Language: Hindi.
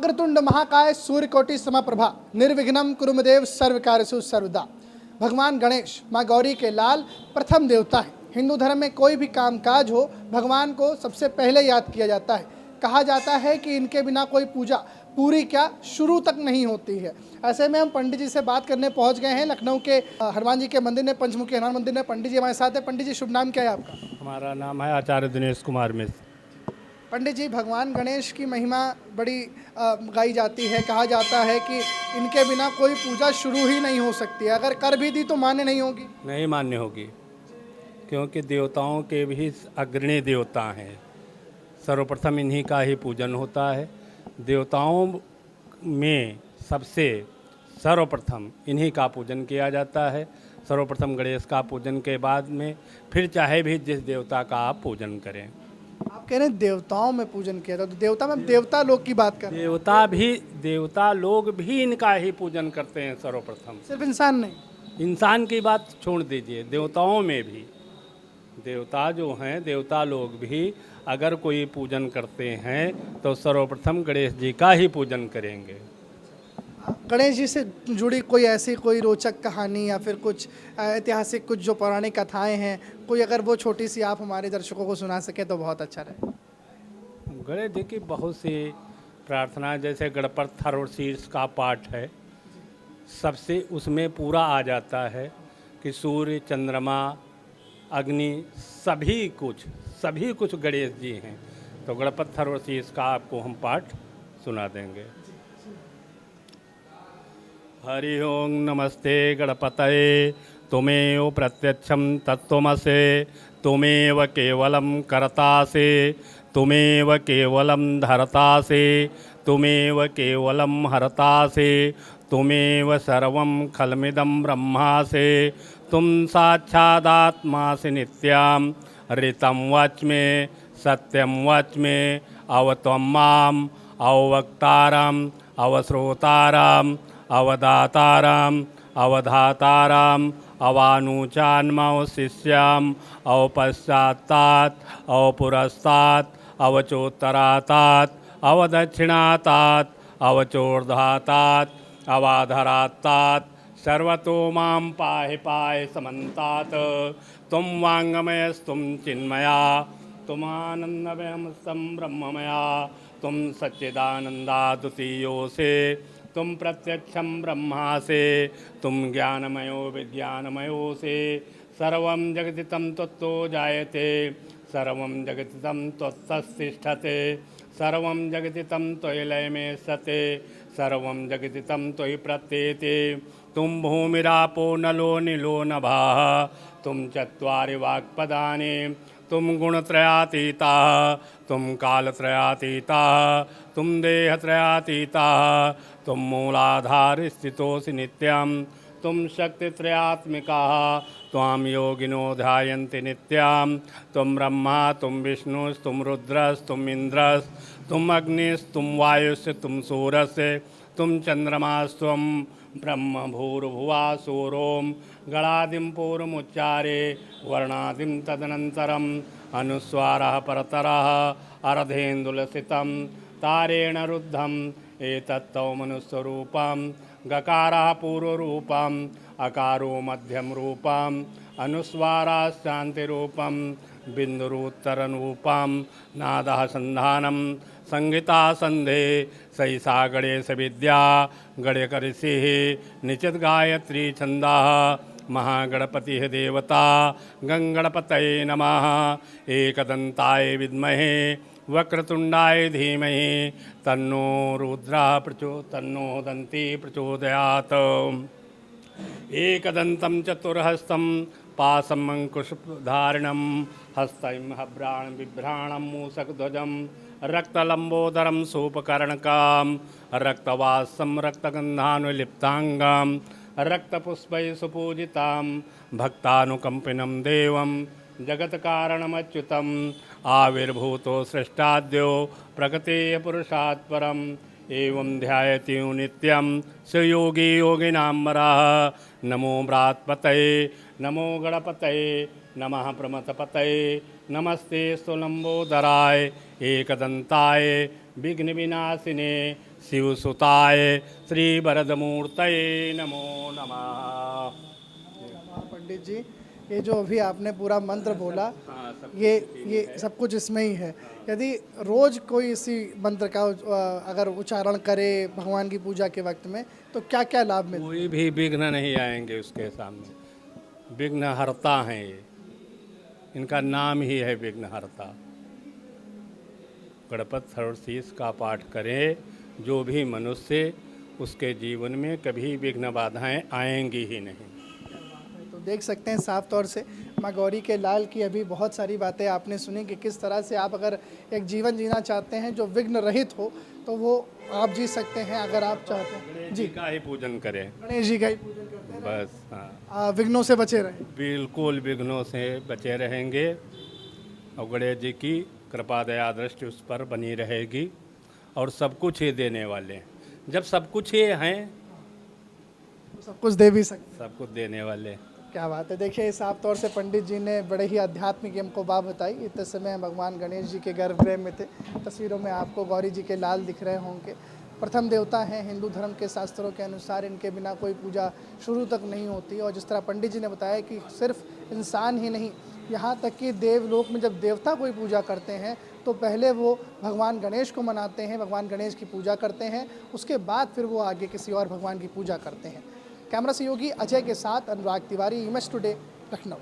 वक्रतुंड महाकाय सूर्यकोटि समप्रभा निर्विघ्नं कुरु मे देव सर्वकार्येषु सर्वदा। भगवान गणेश माँ गौरी के लाल प्रथम देवता है। हिंदू धर्म में कोई भी कामकाज हो भगवान को सबसे पहले याद किया जाता है। कहा जाता है कि इनके बिना कोई पूजा पूरी क्या शुरू तक नहीं होती है। ऐसे में हम पंडित जी से बात करने पहुंच गए हैं लखनऊ के हनुमान जी के मंदिर में, पंचमुखी हनुमान मंदिर में। पंडित जी हमारे साथ है। पंडित जी शुभ नाम क्या है आपका? हमारा नाम है आचार्य दिनेश कुमार मिश्र। पंडित जी, भगवान गणेश की महिमा बड़ी गाई जाती है। कहा जाता है कि इनके बिना कोई पूजा शुरू ही नहीं हो सकती है, अगर कर भी दी तो मान्य नहीं होगी। नहीं मान्य होगी, क्योंकि देवताओं के भी अग्रणी देवता हैं। सर्वप्रथम इन्हीं का ही पूजन होता है। देवताओं में सबसे सर्वप्रथम इन्हीं का पूजन किया जाता है। सर्वप्रथम गणेश का पूजन के बाद में फिर चाहे भी जिस देवता का आप पूजन करें। आप कह रहे हैं देवताओं में पूजन किया जाता, तो देवता में देवता लोग की बात कर रहे हैं। देवता लोग भी इनका ही पूजन करते हैं सर्वप्रथम। सिर्फ इंसान नहीं। इंसान की बात छोड़ दीजिए, देवताओं में भी देवता जो हैं, देवता लोग भी अगर कोई पूजन करते हैं तो सर्वप्रथम गणेश जी का ही पूजन करेंगे। गणेश जी से जुड़ी कोई ऐसी कोई रोचक कहानी या फिर कुछ ऐतिहासिक कुछ जो पौराणिक कथाएं हैं, कोई अगर वो छोटी सी आप हमारे दर्शकों को सुना सके तो बहुत अच्छा रहे। गणेश जी की बहुत सी प्रार्थना, जैसे गणपत थर्वशीर्ष का पाठ है, सबसे उसमें पूरा आ जाता है कि सूर्य चंद्रमा अग्नि सभी कुछ गणेश जी हैं। तो गणपत थर्वशीर्ष का आपको हम पाठ सुना देंगे। हरि ओं नमस्ते गणपतये तुमेव प्रत्यक्षं तत्त्वमसि तुमेव केवलं कर्तासि तुमेव केवलं धर्तासि तुमेव केवलं हर्तासि तुमेव सर्वं खलमिदं ब्रह्मासि तुम साक्षादात्मासि नित्यं ऋतं वच्मि सत्यं वच्मि अवत्वं माम् अवक्तारम् अवश्रोतारम् अवदातारम् अवधातारम् अवानुचान्मौ शिष्याम् अवपश्चात्तात् अवपुरस्तात् अवचोत्तरातात् अवदक्षिणातात् अवचोर्धातात् अवाधरात्तात् सर्वतो मां पाहि पाहि समन्तात् तुम वाङ्मयस्तुं चिन्मया तुम आनन्दमयमस्तं ब्रह्ममया तुम सच्चिदानन्दा द्वितीयोऽसि तुम प्रत्यक्षं ब्रह्मासि तुम ज्ञानमयो विज्ञानमयोऽसि सर्वं जगति तं त्वत्तो जायते सर्वं जगति तं त्वत्तिष्ठते सर्वं जगति तं त्वयि लयमेष्यते सर्वं जगति तं त्वयि प्रत्येते तुम भूमिरापो नलो नीलो नभाः तुम चत्वारि वाक्पदानि तुम गुणत्रयातीताः तुम कालत्रयातीताः तुम देहत्रयातीताः तुम मूलाधार स्थितोऽसि नित्यं तुम शक्तित्रयात्मिकाः त्वां योगिनो ध्यायन्ति नित्यं तुम ब्रह्मा तुम विष्णुस्तुम रुद्रस्तुम इंद्रस्तुम अग्निस्तुम वायुस्य तुम सूर्यस्य तुम चंद्रमास्त्वं ब्रह्म भूर्भुवा सूरोम गणादिं पूर्वमुच्चारे वर्णादिं तदनन्तरम् अनुस्वारः परतरः अर्धेन्दुलसितं तारेण रुद्धम् एतत्तौ मनुस्वरूपं गकारः पूर्वरूपम् अकारो मध्यम रूपम् अनुस्वाराश्चान्तिरूपं बिन्दुरुत्तररूपं नादः संधानं संहिता संधे सहिसा गणेश विद्या गणकऋषिः निचित गायत्री छंदः महागणपति देवता गंगणपतये नमः एकदंताय विद्महे वक्रतुंडाय धीमहि तन्नो रुद्रः तन्नो दन्ती प्रचोदयात्। एकदन्तं चतुर्हस्तं पाशम् अंकुशधारिणं हस्तैं हभ्राणं बिभ्राणं मूषकध्वजं रक्तलंबोदरं सूपकर्णकां रक्तवासं रक्तगन्धानुलिप्तांगां रक्तपुष्पैः सुपूजितां भक्तानुकंपिनं देवं जगत्कारणमच्युतम् आविर्भूतो सृष्टाद्यो प्रकृतेः पुरुषात् परम् एवं ध्यायति नित्यं सुयोगी योगिनाम्बरः। नमो ब्रात्पतये नमो गणपतये नमः प्रमथपतये नमस्ते स्तुलंबोदराय एकदंताय विघ्नविनाशिने शिवसुताय श्री वरदमूर्तये नमो नमः। पंडित जी, ये जो अभी आपने पूरा मंत्र बोला, ये सब कुछ इसमें ही है। यदि रोज कोई इसी मंत्र का अगर उच्चारण करे भगवान की पूजा के वक्त में, तो क्या क्या लाभ मिलते कोई भी विघ्न नहीं आएंगे उसके सामने। विघ्न हरता हैं ये, इनका नाम ही है विघ्न हरता। गणपत सर्वशीष का पाठ करें जो भी मनुष्य, उसके जीवन में कभी विघ्न बाधाएं आएंगी ही नहीं। हैं? तो देख सकते हैं साफ तौर से माँ गौरी के लाल की अभी बहुत सारी बातें आपने सुनी कि किस तरह से आप अगर एक जीवन जीना चाहते हैं जो विघ्न रहित हो, तो वो आप जी सकते हैं अगर आप चाहते हैं। जी का ही पूजन करें, गणेश जी का ही पूजन करते हैं, बस। हाँ, विघ्नों से बचे रहें। बिल्कुल विघ्नों से बचे रहेंगे और गणेश जी की कृपा दया दृष्टि उस पर बनी रहेगी। और सब कुछ ये देने वाले हैं। जब सब कुछ ये हैं, तो सब कुछ दे भी सकते हैं। सब कुछ देने वाले। क्या बात है। देखिए, साफ तौर से पंडित जी ने बड़े ही आध्यात्मिक हमको बात बताई। इतने समय भगवान गणेश जी के गर्भगृह में थे। तस्वीरों में आपको गौरी जी के लाल दिख रहे होंगे। प्रथम देवता हैं, हिंदू धर्म के शास्त्रों के अनुसार इनके बिना कोई पूजा शुरू तक नहीं होती। और जिस तरह पंडित जी ने बताया कि सिर्फ इंसान ही नहीं, यहाँ तक कि देवलोक में जब देवता कोई पूजा करते हैं तो पहले वो भगवान गणेश को मनाते हैं, भगवान गणेश की पूजा करते हैं, उसके बाद फिर वो आगे किसी और भगवान की पूजा करते हैं। कैमरा सहयोगी अजय के साथ अनुराग तिवारी, इमेज टुडे, लखनऊ।